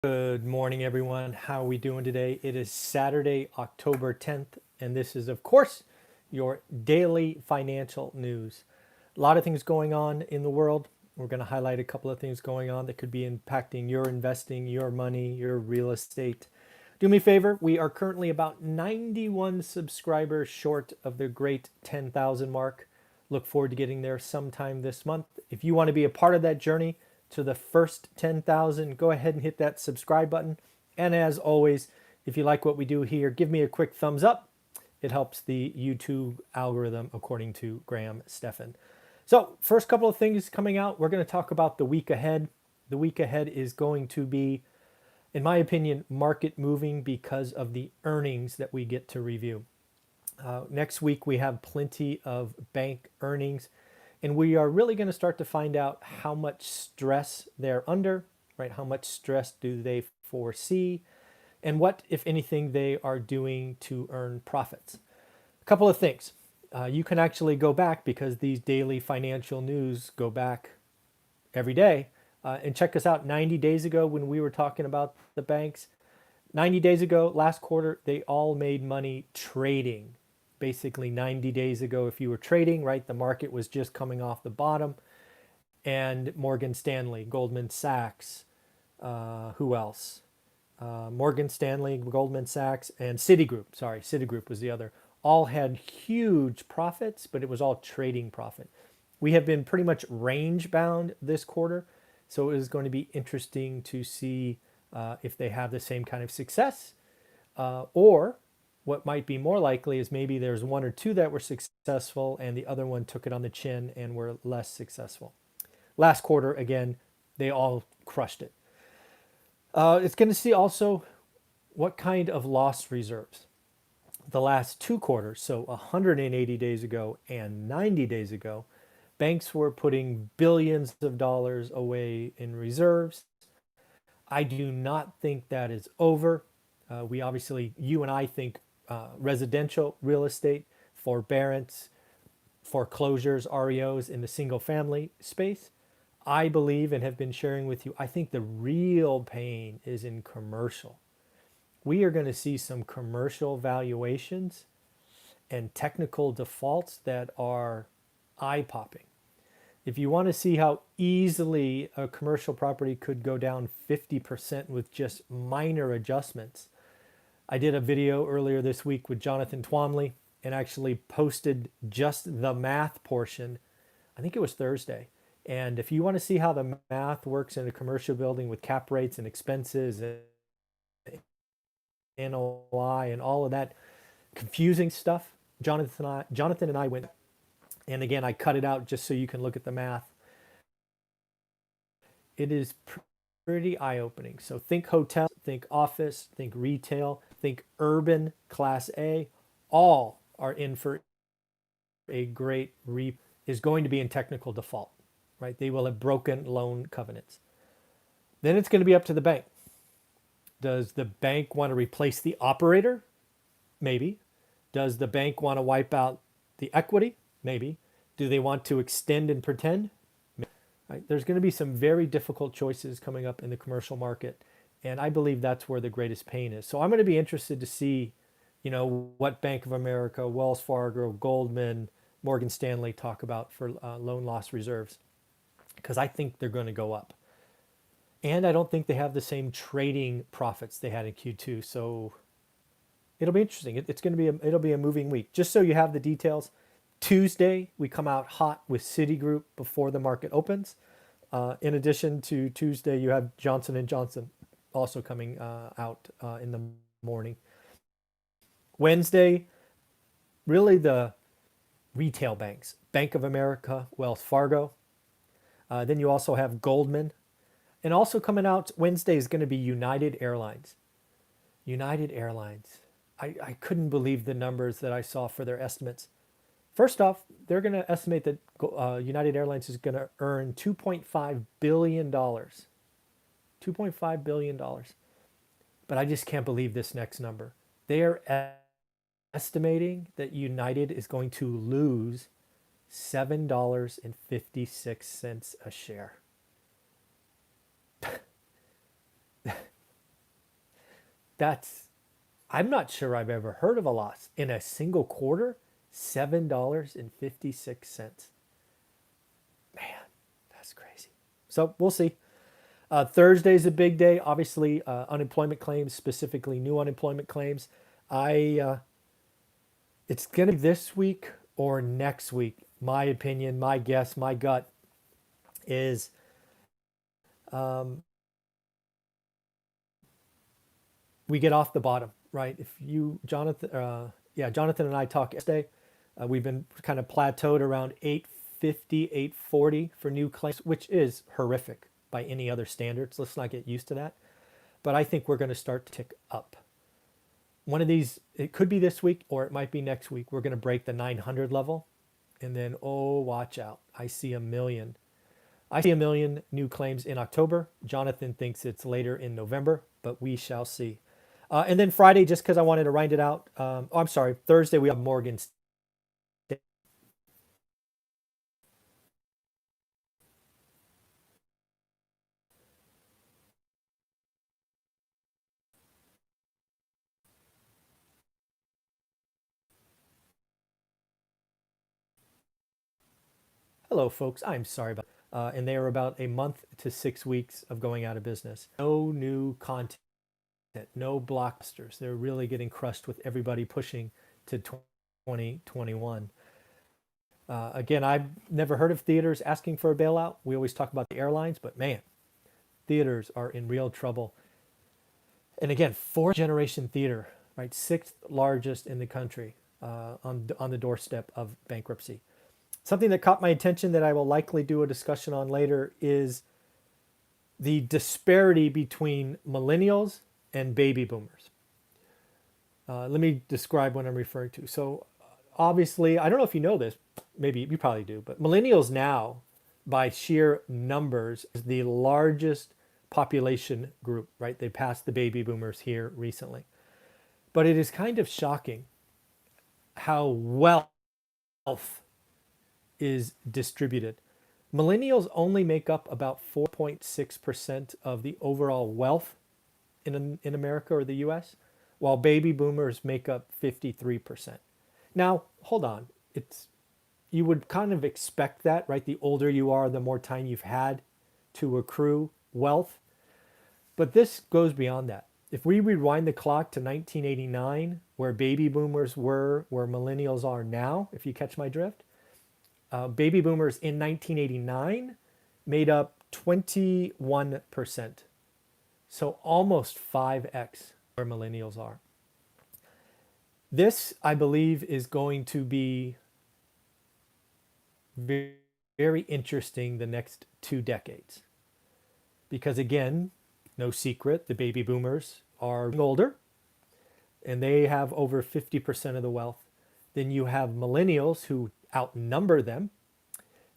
Good morning, everyone. How are we doing today? It is Saturday, October 10th, and this is, of course, your daily financial news. A lot of things going on in the world. We're going to highlight a couple of things going on that could be impacting your investing, your money, your real estate. Do me a favor, we are currently about 91 subscribers short of the great 10,000 mark. Look forward to getting there sometime this month. If you want to be a part of that journey to the first 10,000, go ahead and hit that subscribe button. And as always, if you like what we do here, give me a quick thumbs up. It helps the YouTube algorithm, according to Graham Stephan. So, first couple of things coming out, we're going to talk about the week ahead. The week ahead is going to be, in my opinion, market moving because of the earnings that we get to review. Next week, we have plenty of bank earnings, and we are really going to start to find out how much stress they're under, right? How much stress do they foresee, and what, if anything, they are doing to earn profits. A couple of things. You can actually go back because these daily financial news go back every day. And check us out 90 days ago when we were talking about the banks. 90 days ago, last quarter, they all made money trading. Basically, 90 days ago, if you were trading, right, the market was just coming off the bottom. And Morgan Stanley, Goldman Sachs, who else? Morgan Stanley, Goldman Sachs, and Citigroup. Sorry, Citigroup was the other. All had huge profits, but it was all trading profit. We have been pretty much range bound this quarter, so it is going to be interesting to see if they have the same kind of success, or what might be more likely is maybe there's one or two that were successful and the other one took it on the chin and were less successful. Last quarter, again, they all crushed it. It's going to see also what kind of loss reserves. The last two quarters, so 180 days ago and 90 days ago, banks were putting billions of dollars away in reserves. I do not think that is over. We obviously, you and I think residential real estate, forbearance, foreclosures, REOs in the single family space. I believe and have been sharing with you, I think the real pain is in commercial. We are going to see some commercial valuations and technical defaults that are eye popping. If you want to see how easily a commercial property could go down 50% with just minor adjustments, I did a video earlier this week with Jonathan Twomley and actually posted just the math portion. I think it was Thursday. And if you want to see how the math works in a commercial building with cap rates and expenses and NOI and all of that confusing stuff, Jonathan and I went, and again, I cut it out just so you can look at the math. It is pretty eye-opening. So think hotel, think office, think retail, think urban class A, all are in for a great is going to be in technical default, right? They will have broken loan covenants. Then it's going to be up to the bank. Does the bank want to replace the operator? Maybe. Does the bank want to wipe out the equity? Maybe. Do they want to extend and pretend? Right? There's going to be some very difficult choices coming up in the commercial market, and I believe that's where the greatest pain is. So I'm going to be interested to see, what Bank of America, Wells Fargo, Goldman, Morgan Stanley talk about for loan loss reserves, because I think they're going to go up. And I don't think they have the same trading profits they had in Q2. So it'll be interesting. It'll be a moving week. Just so you have the details, Tuesday we come out hot with Citigroup before the market opens. In addition to Tuesday, you have Johnson and Johnson also coming out in the morning. Wednesday, really the retail banks, Bank of America, Wells Fargo. Then you also have Goldman. And also coming out Wednesday is going to be United Airlines. United Airlines. I couldn't believe the numbers that I saw for their estimates. First off, they're going to estimate that United Airlines is going to earn $2.5 billion. $2.5 billion. But I just can't believe this next number. They are estimating that United is going to lose $7.56 a share. That's, I'm not sure I've ever heard of a loss in a single quarter. $7.56. Man, that's crazy. So we'll see. Thursday's a big day. Obviously, unemployment claims, specifically new unemployment claims. I It's going to be this week or next week. My opinion, my guess, my gut is um, we get off the bottom, right? If you, Jonathan, Jonathan and I talked yesterday. We've been kind of plateaued around 850, 840 for new claims, which is horrific by any other standards. Let's not get used to that. But I think we're going to start to tick up. One of these, it could be this week or it might be next week. We're going to break the 900 level. And then, oh, watch out. I see a million. I see a million new claims in October. Jonathan thinks it's later in November, but we shall see. And then Friday, just because I wanted to round it out. I'm sorry. Thursday, we have Morgan State. Hello, folks. I'm sorry about and they are about a month to 6 weeks of going out of business. No new content, no blockbusters. They're really getting crushed with everybody pushing to 2021. Again, I've never heard of theaters asking for a bailout. We always talk about the airlines, but man, theaters are in real trouble. And again, fourth generation theater, right? Sixth largest in the country, on the doorstep of bankruptcy. Something that caught my attention that I will likely do a discussion on later is the disparity between millennials and baby boomers. Let me describe what I'm referring to. So, obviously, I don't know if you know this, maybe you probably do, but millennials now, by sheer numbers, is the largest population group, right? They passed the baby boomers here recently. But it is kind of shocking how wealth is distributed. Millennials only make up about 4.6% of the overall wealth in America or the US, while baby boomers make up 53%. Now, hold on. You would kind of expect that, right? The older you are, the more time you've had to accrue wealth. But this goes beyond that. If we rewind the clock to 1989, where baby boomers were, where millennials are now, if you catch my drift, baby boomers in 1989 made up 21%. So almost 5x where millennials are. This, I believe, is going to be very, very interesting the next 2 decades. Because again, no secret, the baby boomers are older and they have over 50% of the wealth. Then you have millennials who outnumber them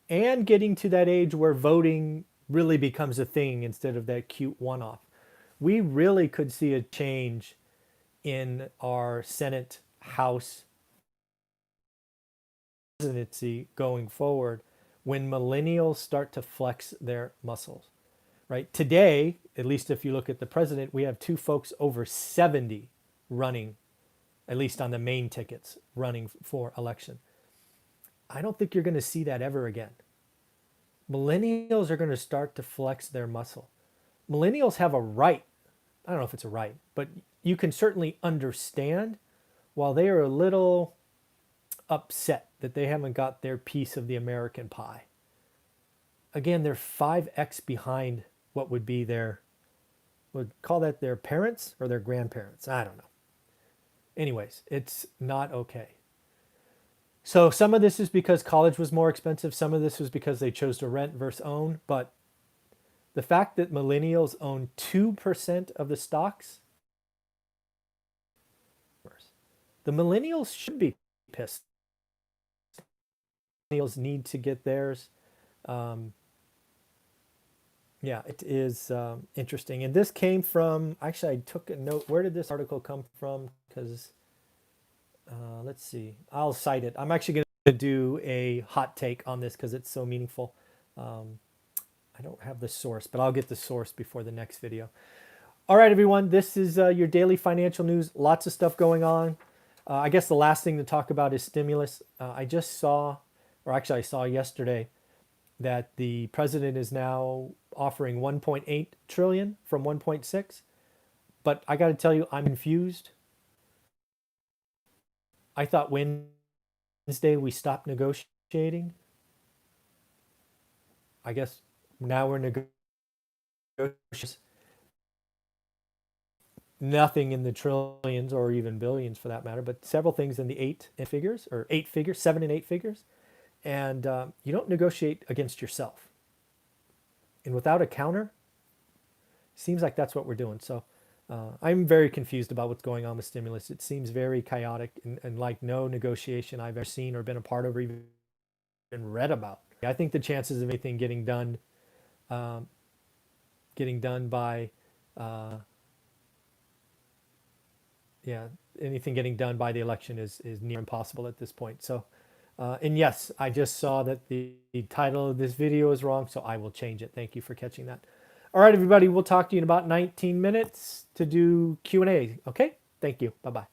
and getting to that age where voting really becomes a thing instead of that cute one-off. We really could see a change in our Senate, House, presidency going forward when millennials start to flex their muscles, right? Today, at least if you look at the president, we have two folks over 70 running, at least on the main tickets, running for election. I don't think you're going to see that ever again. Millennials are going to start to flex their muscle. Millennials have a right. I don't know if it's a right, but you can certainly understand while they are a little upset that they haven't got their piece of the American pie. Again, they're 5x behind what would be would call that their parents or their grandparents. I don't know. Anyways, it's not okay. So some of this is because college was more expensive. Some of this was because they chose to rent versus own. But the fact that millennials own 2% of the stocks, the millennials should be pissed. Millennials need to get theirs. Yeah, it is interesting. And this came from, actually, I took a note. Where did this article come from? Because let's see. I'll cite it. I'm actually going to do a hot take on this because it's so meaningful. I don't have the source, but I'll get the source before the next video. All right, everyone. This is your daily financial news. Lots of stuff going on. I guess the last thing to talk about is stimulus. I just saw, or actually, I saw yesterday that the president is now offering 1.8 trillion from 1.6. But I got to tell you, I'm confused. I thought Wednesday we stopped negotiating. I guess now we're negotiating. Nothing in the trillions or even billions for that matter, but several things in the eight figures, 7 and 8 figures. And you don't negotiate against yourself. And without a counter, seems like that's what we're doing. So I'm very confused about what's going on with stimulus. It seems very chaotic and like no negotiation I've ever seen or been a part of or even read about. I think the chances of anything getting done by anything getting done by the election is near impossible at this point. So, and yes, I just saw that the title of this video is wrong, so I will change it. Thank you for catching that. All right, everybody, we'll talk to you in about 19 minutes to do Q&A. Okay? Thank you. Bye-bye.